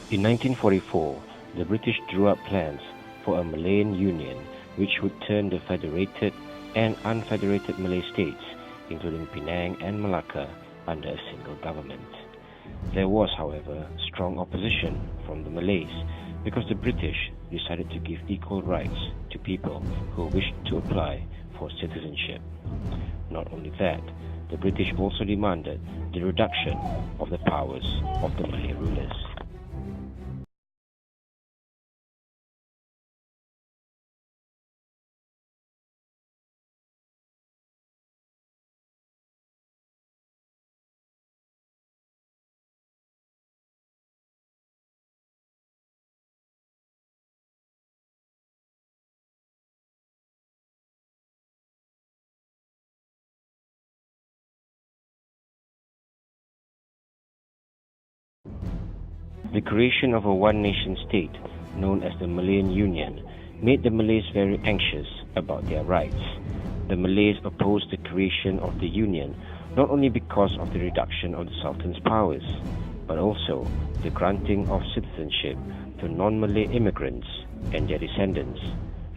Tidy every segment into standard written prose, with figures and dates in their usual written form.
In 1944, the British drew up plans for a Malayan Union which would turn the federated and unfederated Malay states, including Penang and Malacca, under a single government. There was, however, strong opposition from the Malays because the British decided to give equal rights to people who wished to apply for citizenship. Not only that, the British also demanded the reduction of the powers of the Malay rulers. The creation of a one-nation state, known as the Malayan Union, made the Malays very anxious about their rights. The Malays opposed the creation of the Union not only because of the reduction of the Sultan's powers, but also the granting of citizenship to non-Malay immigrants and their descendants,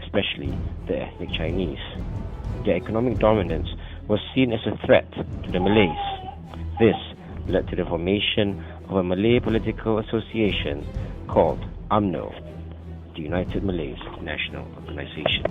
especially the ethnic Chinese. Their economic dominance was seen as a threat to the Malays. This led to the formation of a Malay political association called UMNO, the United Malays National Organization.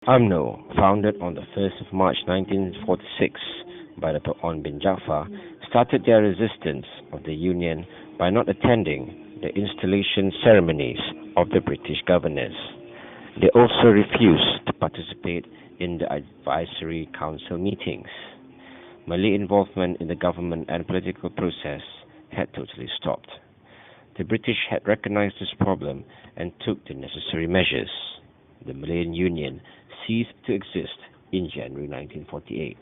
UMNO, founded on the 1st of March 1946 by Dr. On bin Jaafar, started their resistance of the Union by not attending the installation ceremonies of the British governors. They also refused to participate in the advisory council meetings. Malay involvement in the government and political process had totally stopped. The British had recognized this problem and took the necessary measures. The Malayan Union ceased to exist in January 1948.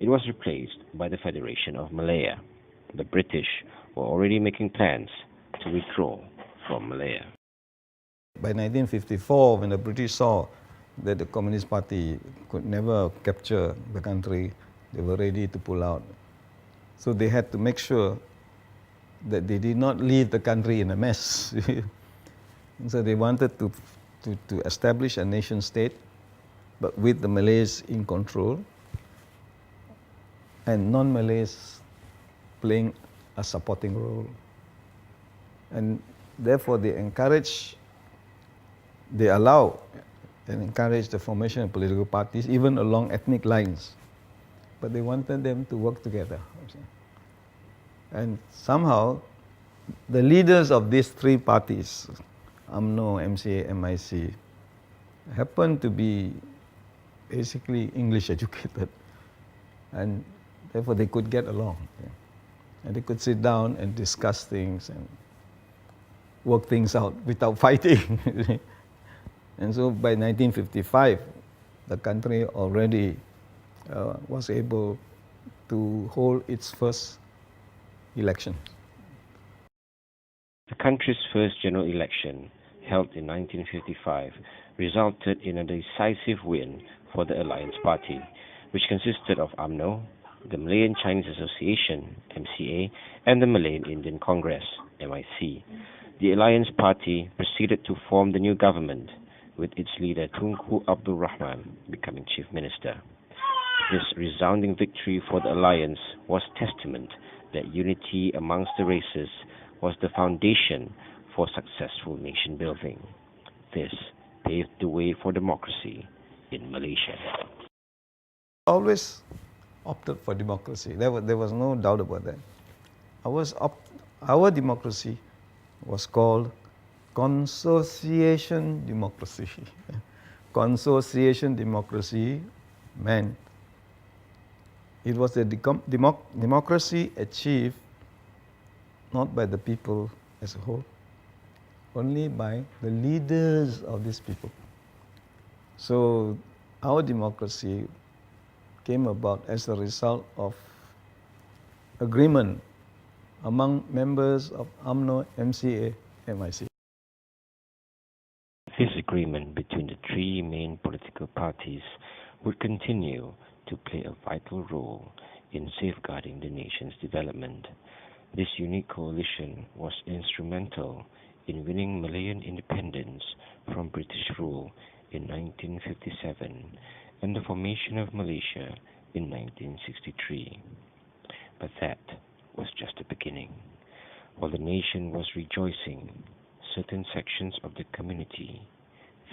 It was replaced by the Federation of Malaya. The British were already making plans to withdraw from Malaya. By 1954, when the British saw that the Communist Party could never capture the country, they were ready to pull out. So they had to make sure that they did not leave the country in a mess. And so they wanted to establish a nation state, but with the Malays in control and non-Malays playing a supporting role. And therefore they allow and encourage the formation of political parties, even along ethnic lines. But they wanted them to work together. And somehow, the leaders of these three parties, UMNO, MCA, MIC, happened to be basically English educated, and therefore they could get along. And they could sit down and discuss things and work things out without fighting. And so by 1955, the country already was able to hold its first election. The country's first general election, held in 1955, resulted in a decisive win for the Alliance Party, which consisted of UMNO, the Malayan Chinese Association, MCA, and the Malayan Indian Congress, MIC. The Alliance Party proceeded to form the new government, with its leader Tunku Abdul Rahman becoming chief minister. This resounding victory for the alliance was testament that unity amongst the races was the foundation for successful nation building. This paved the way for democracy in Malaysia. Always opted for democracy. There was no doubt about that. Our democracy was called consociation democracy. consociation democracy meant it was a democracy achieved not by the people as a whole, only by the leaders of these people. So our democracy came about as a result of agreement among members of UMNO, MCA, MIC. This agreement between the three main political parties would continue to play a vital role in safeguarding the nation's development. This unique coalition was instrumental in winning Malayan independence from British rule in 1957 and the formation of Malaysia in 1963. But that was just the beginning. While the nation was rejoicing, certain sections of the community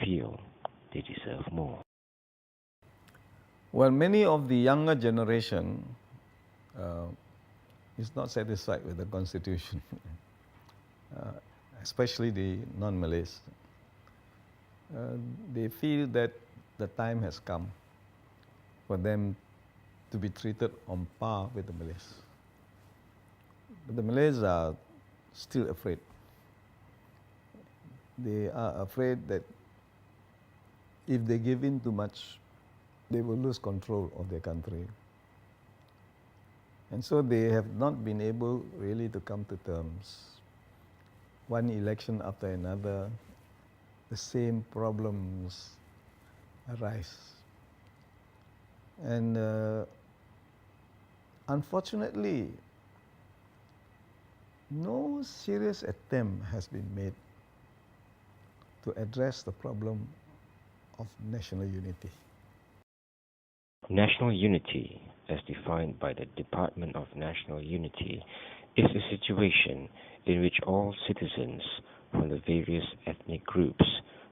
feel they deserve more. Well, many of the younger generation is not satisfied with the constitution, especially the non-Malays. They feel that the time has come for them to be treated on par with the Malays. But the Malays are still afraid. They are afraid that if they give in too much, they will lose control of their country. And so they have not been able really to come to terms. One election after another, the same problems arise. And unfortunately, no serious attempt has been made to address the problem of national unity. National unity, as defined by the Department of National Unity, is a situation in which all citizens from the various ethnic groups,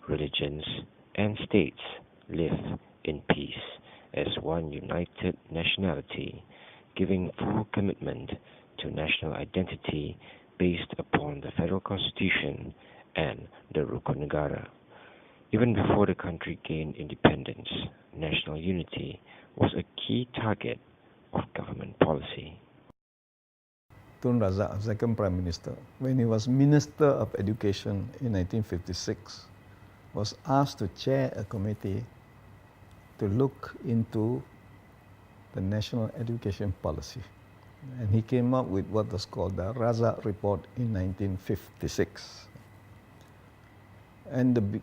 religions, and states live in peace as one united nationality, giving full commitment to national identity based upon the Federal Constitution and the Rukun Negara. Even before the country gained independence, national unity was a key target of government policy. Tun Razak, second Prime Minister, when he was Minister of Education in 1956, was asked to chair a committee to look into the national education policy. And he came up with what was called the Razak Report in 1956. And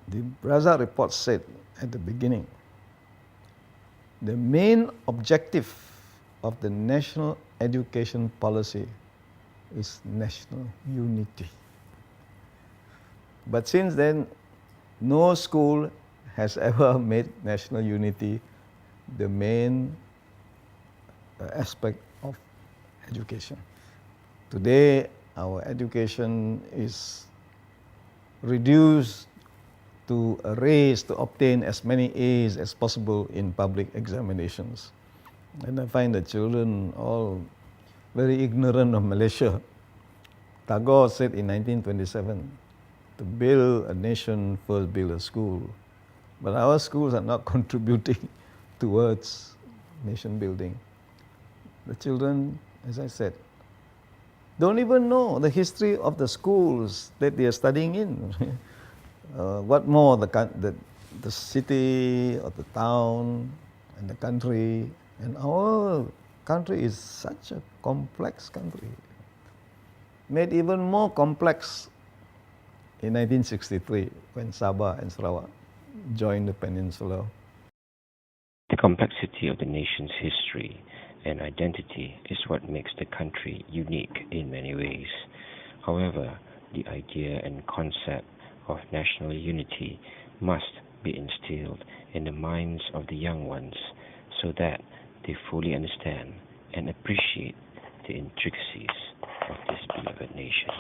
the Razak Report said at the beginning, the main objective of the national education policy is national unity. But since then, no school has ever made national unity the main aspect of education. Today, our education is reduced to a race to obtain as many A's as possible in public examinations. And I find the children all very ignorant of Malaysia. Tagore said in 1927, to build a nation, first build a school. But our schools are not contributing towards nation building. The children, as I said, don't even know the history of the schools that they are studying in. What more the city or the town and the country. And our country is such a complex country, made even more complex in 1963 when Sabah and Sarawak joined the peninsula. The complexity of the nation's history and identity is what makes the country unique in many ways. However, the idea and concept of national unity must be instilled in the minds of the young ones so that they fully understand and appreciate the intricacies of this beloved nation.